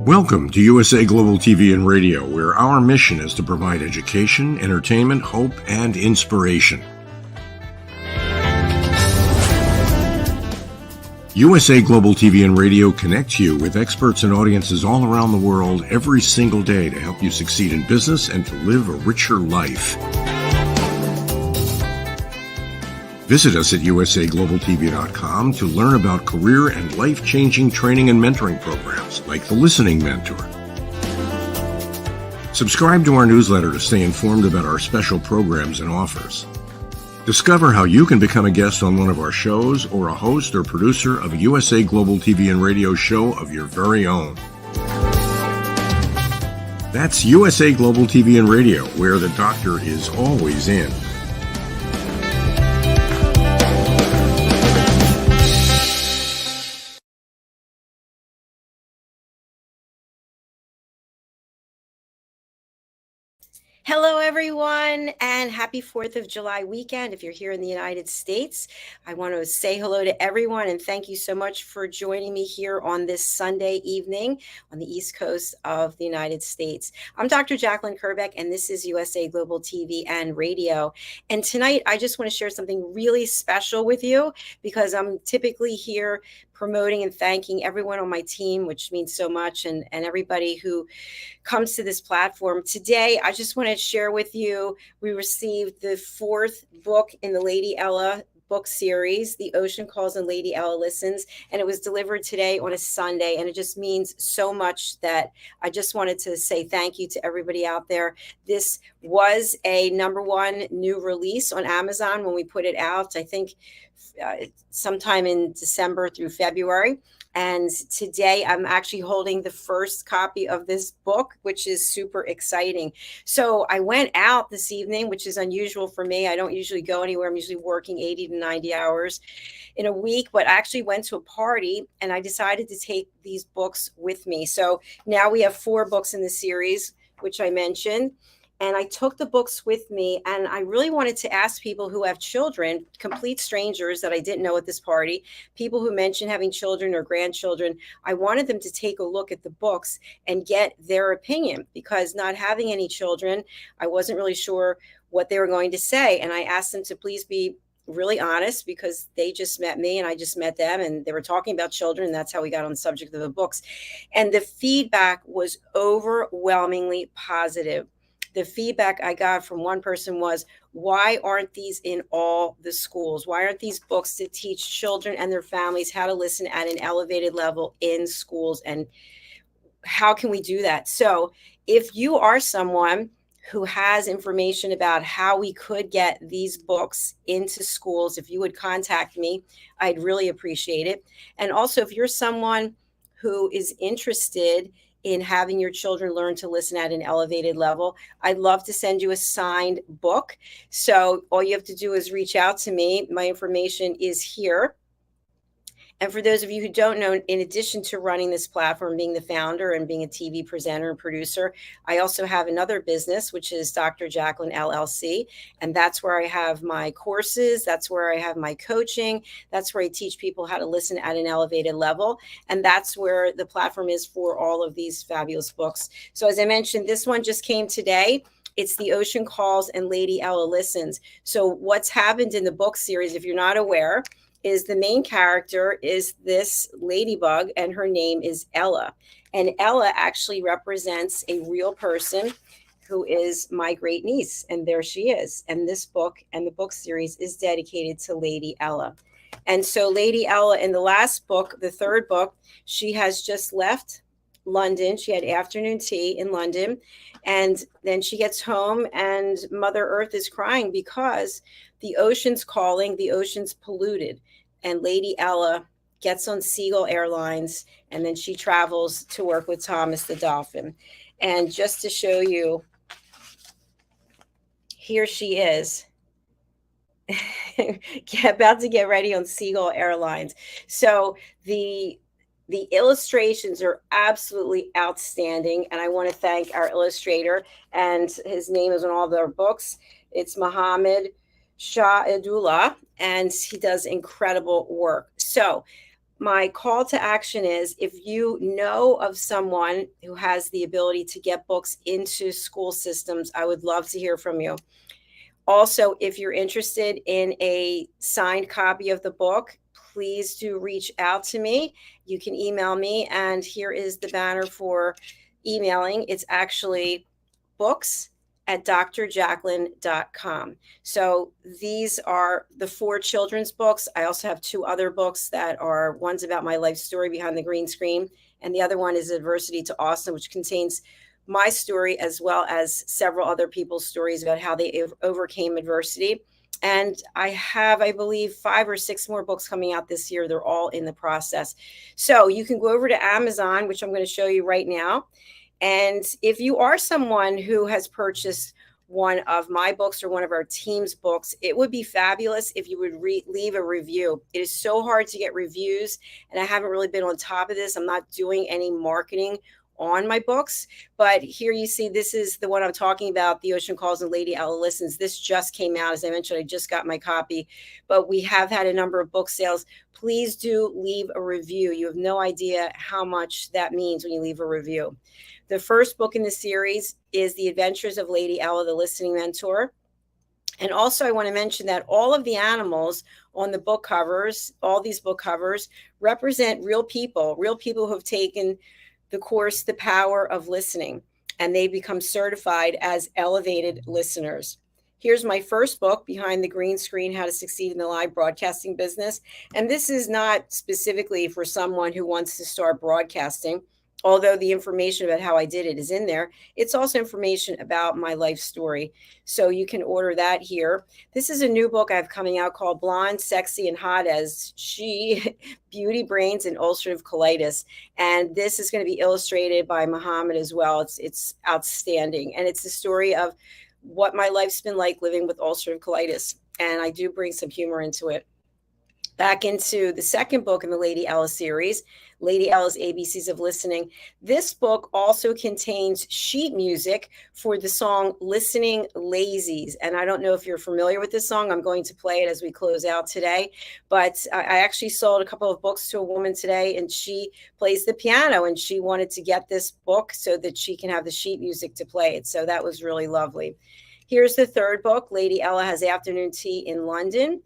Welcome to USA Global TV and Radio, where our mission is to provide education, entertainment, hope, and inspiration. USA Global TV and Radio connects you with experts and audiences all around the world every single day to help you succeed in business and to live a richer life. Visit us at usaglobaltv.com to learn about career and life-changing training and mentoring programs like the Listening Mentor. Subscribe to our newsletter to stay informed about our special programs and offers. Discover how you can become a guest on one of our shows or a host or producer of a USA Global TV and Radio show of your very own. That's USA Global TV and Radio, where the doctor is always in. Hello, everyone, and happy 4th of July weekend. If you're here in the United States, I want to say hello to everyone and thank you so much for joining me here on this Sunday evening on the East Coast of the United States. I'm Dr. Jacalyn Kerbeck, and this is USA Global TV and Radio. And tonight, I just want to share something really special with you because I'm typically here promoting and thanking everyone on my team, which means so much, and everybody who comes to this platform. Today, I just want to share with you, we received the 4th book in the Lady Ella book series, The Ocean Calls and Lady Ella Listens, and it was delivered today on a Sunday, and it just means so much that I just wanted to say thank you to everybody out there. This was a #1 new release on Amazon when we put it out, I think sometime in December through February. And today I'm actually holding the first copy of this book, which is super exciting. So I went out this evening, which is unusual for me. I don't usually go anywhere. I'm usually working 80 to 90 hours in a week, but I actually went to a party and I decided to take these books with me. So now we have 4 books in the series, which I mentioned. And I took the books with me, and I really wanted to ask people who have children, complete strangers that I didn't know at this party, people who mentioned having children or grandchildren, I wanted them to take a look at the books and get their opinion, because not having any children, I wasn't really sure what they were going to say. And I asked them to please be really honest, because they just met me and I just met them, and they were talking about children, and that's how we got on the subject of the books. And the feedback was overwhelmingly positive. The feedback I got from one person was, why aren't these in all the schools? Why aren't these books to teach children and their families how to listen at an elevated level in schools? And how can we do that? So if you are someone who has information about how we could get these books into schools, if you would contact me, I'd really appreciate it. And also, if you're someone who is interested in having your children learn to listen at an elevated level, I'd love to send you a signed book. So all you have to do is reach out to me. My information is here. And for those of you who don't know, in addition to running this platform, being the founder and being a TV presenter and producer, I also have another business, which is Dr. Jacalyn LLC. And that's where I have my courses. That's where I have my coaching. That's where I teach people how to listen at an elevated level. And that's where the platform is for all of these fabulous books. So as I mentioned, this one just came today. It's The Ocean Calls and Lady Ella Listens. So what's happened in the book series, if you're not aware, is the main character is this ladybug, and her name is Ella. And Ella actually represents a real person who is my great niece. And there she is. And this book and the book series is dedicated to Lady Ella. And so Lady Ella, in the last book, the 3rd book, she has just left London. She had afternoon tea in London. And then she gets home and Mother Earth is crying because the ocean's calling, the ocean's polluted. And Lady Ella gets on Seagull Airlines, and then she travels to work with Thomas the dolphin. And just to show you, here she is. About to get ready on Seagull Airlines. So the illustrations are absolutely outstanding, and I want to thank our illustrator, and his name is on all their books. It's Shahidullah, and he does incredible work. So my call to action is, if you know of someone who has the ability to get books into school systems, I would love to hear from you. Also, if you're interested in a signed copy of the book, please do reach out to me. You can email me, and here is the banner for emailing. It's actually books@drjacalyn.com. So these are the 4 children's books. I also have 2 other books that are, one's about my life story behind the green screen, and the other one is Adversity to Awesome, which contains my story as well as several other people's stories about how they overcame adversity. And I have, I believe, 5 or 6 more books coming out this year. They're all in the process. So you can go over to Amazon, which I'm going to show you right now. And if you are someone who has purchased one of my books or one of our team's books, it would be fabulous if you would leave a review. It is so hard to get reviews, and I haven't really been on top of this. I'm not doing any marketing on my books, but here you see, this is the one I'm talking about, The Ocean Calls and Lady Ella Listens. This just came out. As I mentioned, I just got my copy, but we have had a number of book sales. Please do leave a review. You have no idea how much that means when you leave a review. The first book in the series is The Adventures of Lady Ella, the Listening Mentor. And also, I want to mention that all of the animals on the book covers, all these book covers, represent real people who have taken the course, The Power of Listening, and they become certified as elevated listeners. Here's my first book, Behind the Green Screen, How to Succeed in the Live Broadcasting Business. And this is not specifically for someone who wants to start broadcasting, although the information about how I did it is in there. It's also information about my life story. So you can order that here. This is a new book I have coming out called Blonde, Sexy, and Hot as She, Beauty, Brains, and Ulcerative Colitis. And this is going to be illustrated by Muhammad as well. It's outstanding. And it's the story of what my life's been like living with ulcerative colitis. And I do bring some humor into it. Back into the second book in the Lady Ella series, Lady Ella's ABCs of Listening. This book also contains sheet music for the song Listening Lazies. And I don't know if you're familiar with this song. I'm going to play it as we close out today. But I actually sold a couple of books to a woman today, and she plays the piano, and she wanted to get this book so that she can have the sheet music to play it. So that was really lovely. Here's the third book, Lady Ella Has Afternoon Tea in London.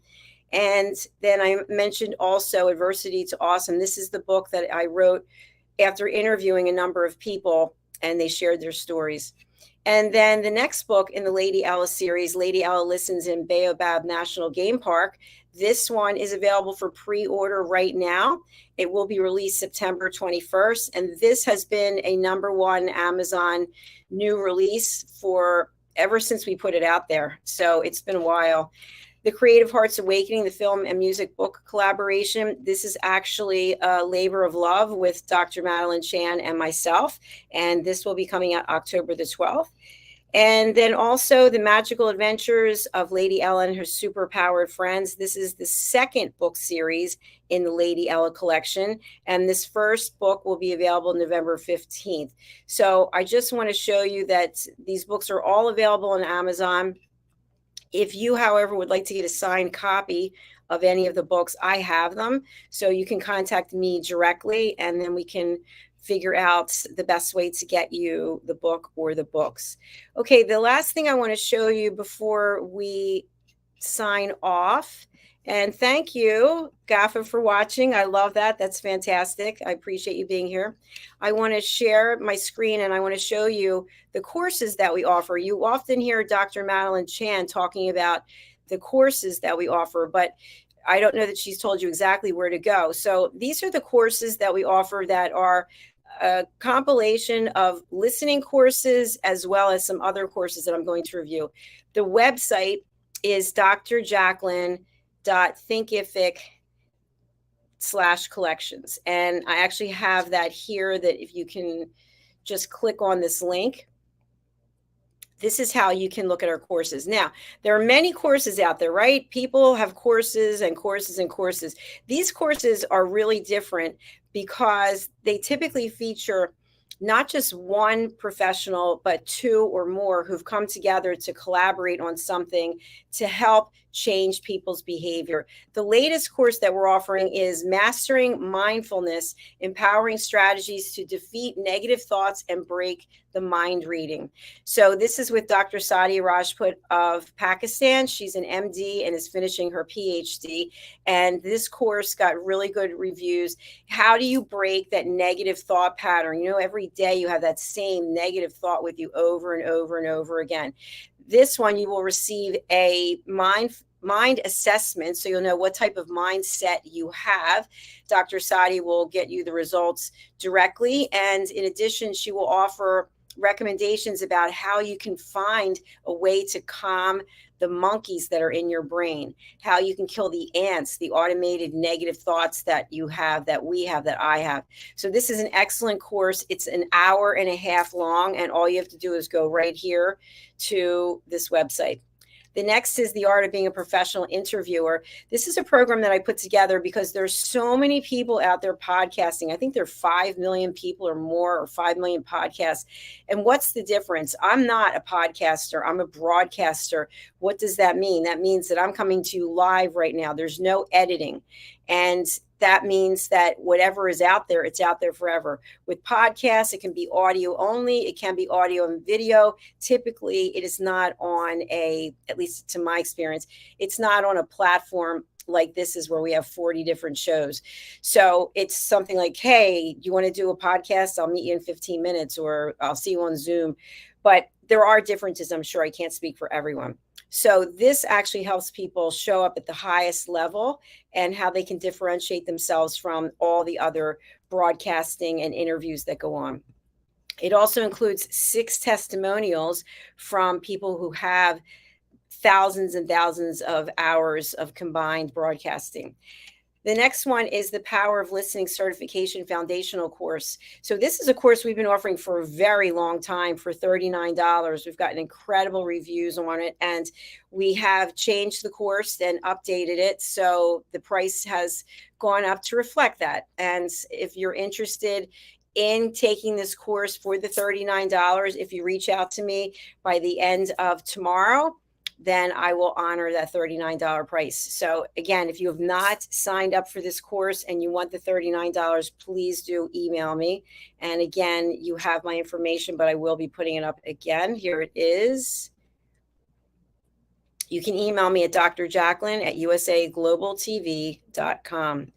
And then I mentioned also Adversity to Awesome. This is the book that I wrote after interviewing a number of people, and they shared their stories. And then the next book in the Lady Ella series, Lady Ella Listens in Baobab National Game Park. This one is available for pre-order right now. It will be released September 21st. And this has been a #1 Amazon new release for ever since we put it out there. So it's been a while. The Creative Hearts Awakening, the film and music book collaboration. This is actually a labor of love with Dr. Madeline Chan and myself. And this will be coming out October the 12th. And then also The Magical Adventures of Lady Ella and Her Superpowered Friends. This is the second book series in the Lady Ella collection. And this first book will be available November 15th. So I just want to show you that these books are all available on Amazon. If you, however, would like to get a signed copy of any of the books, I have them. So you can contact me directly, and then we can figure out the best way to get you the book or the books. Okay, the last thing I want to show you before we sign off, and thank you, Gaffa, for watching. I love that. That's fantastic. I appreciate you being here. I want to share my screen, and I want to show you the courses that we offer. You often hear Dr. Madeline Chan talking about the courses that we offer, but I don't know that she's told you exactly where to go. So these are the courses that we offer that are a compilation of listening courses as well as some other courses that I'm going to review. The website is drjacalyn.thinkific.com/collections. And I actually have that here, that if you can just click on this link, this is how you can look at our courses. Now, there are many courses out there, right? People have courses and courses and courses. These courses are really different because they typically feature not just one professional, but 2 or more who've come together to collaborate on something to help change people's behavior. The latest course that we're offering is Mastering Mindfulness, Empowering Strategies to Defeat Negative Thoughts and Break the Mind Reading. So this is with Dr. Sadia Rajput of Pakistan. She's an MD and is finishing her PhD. And this course got really good reviews. How do you break that negative thought pattern? You know, every day you have that same negative thought with you over and over and over again. This one, you will receive a mind assessment, so you'll know what type of mindset you have. Dr. Sadia will get you the results directly. And in addition, she will offer recommendations about how you can find a way to calm the monkeys that are in your brain, how you can kill the ants, the automated negative thoughts that you have, that we have, that I have. So this is an excellent course. It's an hour and a half long, and all you have to do is go right here to this website. The next is The Art of Being a Professional Interviewer. This is a program that I put together because there's so many people out there podcasting. I think there are 5 million people or more, or 5 million podcasts. And what's the difference? I'm not a podcaster. I'm a broadcaster. What does that mean? That means that I'm coming to you live right now. There's no editing. And that means that whatever is out there, it's out there forever. With podcasts, it can be audio only. It can be audio and video. Typically, it is not on at least to my experience, it's not on a platform like this is where we have 40 different shows. So it's something like, hey, you want to do a podcast? I'll meet you in 15 minutes, or I'll see you on Zoom. But there are differences. I'm sure I can't speak for everyone. So this actually helps people show up at the highest level and how they can differentiate themselves from all the other broadcasting and interviews that go on. It also includes 6 testimonials from people who have thousands and thousands of hours of combined broadcasting. The next one is the Power of Listening Certification Foundational Course. So this is a course we've been offering for a very long time for $39. We've gotten incredible reviews on it, and we have changed the course and updated it. So the price has gone up to reflect that. And if you're interested in taking this course for the $39, if you reach out to me by the end of tomorrow, then I will honor that $39 price. So again, if you have not signed up for this course and you want the $39, please do email me. And again, you have my information, but I will be putting it up again. Here it is. You can email me at drjacalyn@usaglobaltv.com.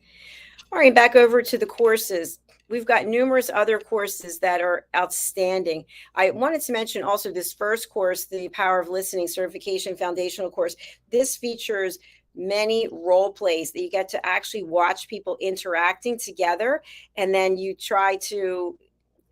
All right, back over to the courses. We've got numerous other courses that are outstanding. I wanted to mention also this first course, the Power of Listening Certification Foundational Course. This features many role plays that you get to actually watch people interacting together, and then you try to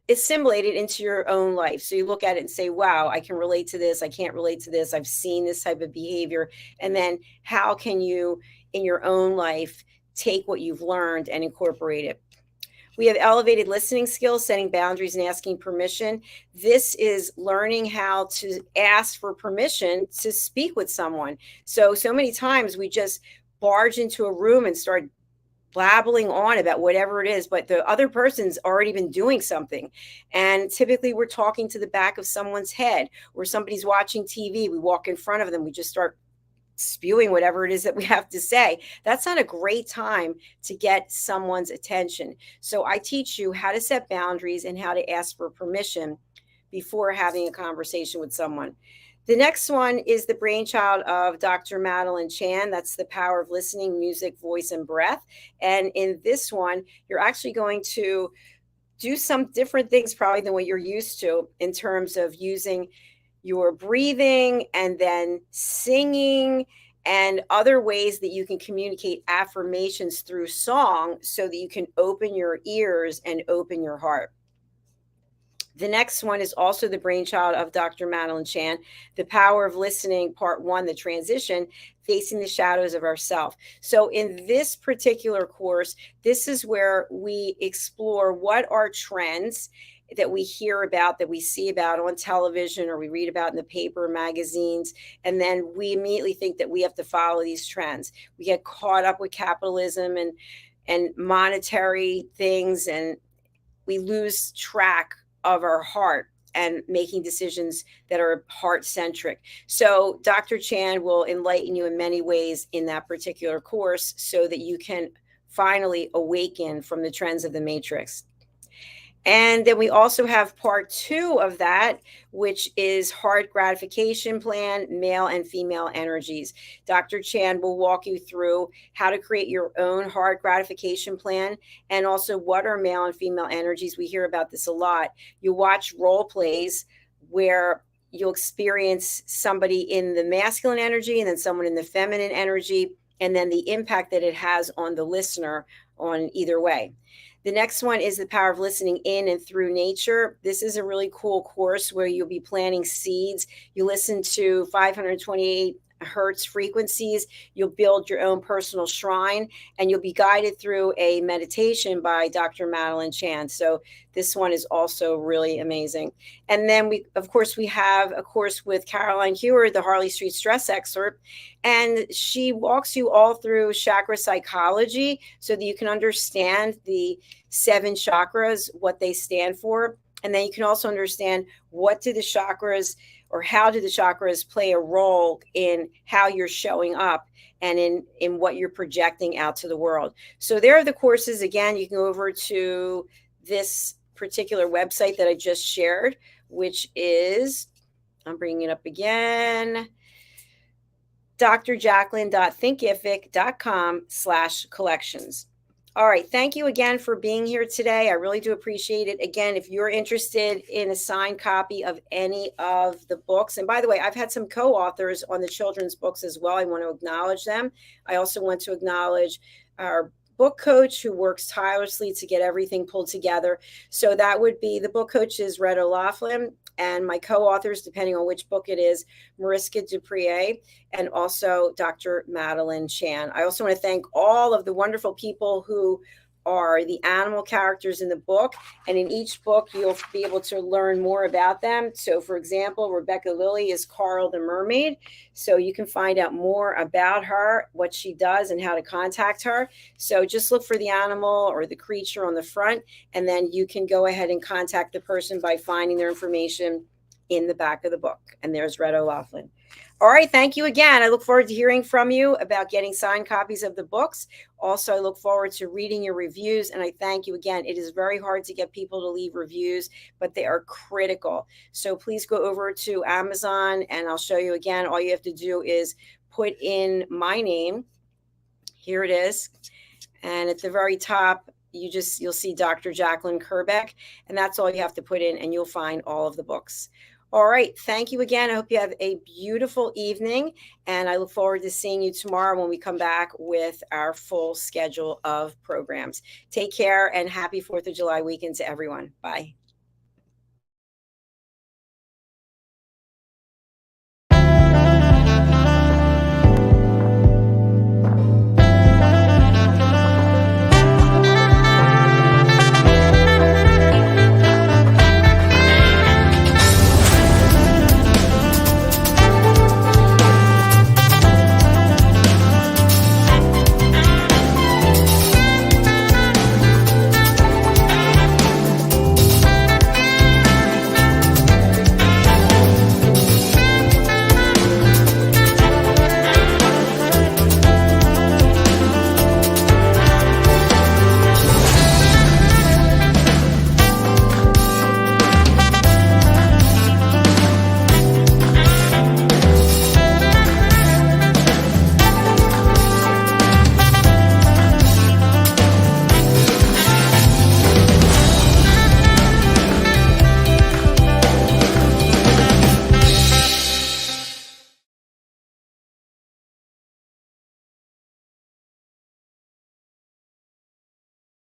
assimilate it into your own life. So you look at it and say, wow, I can relate to this. I can't relate to this. I've seen this type of behavior. And then how can you, in your own life, take what you've learned and incorporate it? We have elevated listening skills, setting boundaries and asking permission. This is learning how to ask for permission to speak with someone. So many times we just barge into a room and start blabbling on about whatever it is, but the other person's already been doing something. And typically we're talking to the back of someone's head, or somebody's watching TV. We walk in front of them. We just start spewing whatever it is that we have to say. That's not a great time to get someone's attention. So I teach you how to set boundaries and how to ask for permission before having a conversation with someone. The next one is the brainchild of Dr. Madalene Chan. That's the Power of Listening, Music, Voice, and Breath. And in this one, you're actually going to do some different things probably than what you're used to in terms of using your breathing and then singing and other ways that you can communicate affirmations through song so that you can open your ears and open your heart. The next one is also the brainchild of Dr. Madalene Chan, The Power of Listening, Part 1, The Transition, Facing the Shadows of Ourself. So in this particular course, this is where we explore what are trends that we hear about, that we see about on television, or we read about in the paper, magazines, and then we immediately think that we have to follow these trends. We get caught up with capitalism and monetary things, and we lose track of our heart and making decisions that are heart-centric. So Dr. Chan will enlighten you in many ways in that particular course so that you can finally awaken from the trends of the matrix. And then we also have part 2 of that, which is heart gratification plan, male and female energies. Dr. Chan will walk you through how to create your own heart gratification plan, and also what are male and female energies. We hear about this a lot. You watch role plays where you'll experience somebody in the masculine energy and then someone in the feminine energy, and then the impact that it has on the listener on either way. The next one is the power of listening in and through nature. This is a really cool course where you'll be planting seeds. You listen to 528 hertz frequencies. You'll build your own personal shrine, and you'll be guided through a meditation by Dr. Madalene Chan. So this one is also really amazing. And then we have a course with Caroline HEWARD, the Harley Street stress expert, and she walks you all through chakra psychology so that you can understand the 7 chakras, what they stand for. And then you can also understand what do the chakras, or how do the chakras play a role in how you're showing up and in what you're projecting out to the world. So there are the courses. Again, you can go over to this particular website that I just shared, which is, I'm bringing it up again, drjacalyn.thinkific.com/collections. All right. Thank you again for being here today. I really do appreciate it. Again, if you're interested in a signed copy of any of the books, and by the way, I've had some co-authors on the children's books as well. I want to acknowledge them. I also want to acknowledge our book coach who works tirelessly to get everything pulled together. So that would be, the book coach is Rhett O'Laughlin, and my co-authors, depending on which book it is, MARISKA and also Dr. Madalene Chan. I also want to thank all of the wonderful people who are the animal characters in the book. And in each book, you'll be able to learn more about them. So for example, Rebecca Lilly is Coral the mermaid. So you can find out more about her, what she does, and how to contact her. So just look for the animal or the creature on the front, and then you can go ahead and contact the person by finding their information in the back of the book. And there's Rhett O'Laughlin. All right. Thank you again. I look forward to hearing from you about getting signed copies of the books. Also, I look forward to reading your reviews. And I thank you again. It is very hard to get people to leave reviews, but they are critical. So please go over to Amazon, and I'll show you again. All you have to do is put in my name. Here it is. And at the very top, you'll see Dr. Jacalyn Kerbeck, and that's all you have to put in, and you'll find all of the books. All right. Thank you again. I hope you have a beautiful evening, and I look forward to seeing you tomorrow when we come back with our full schedule of programs. Take care, and happy 4th of July weekend to everyone. Bye.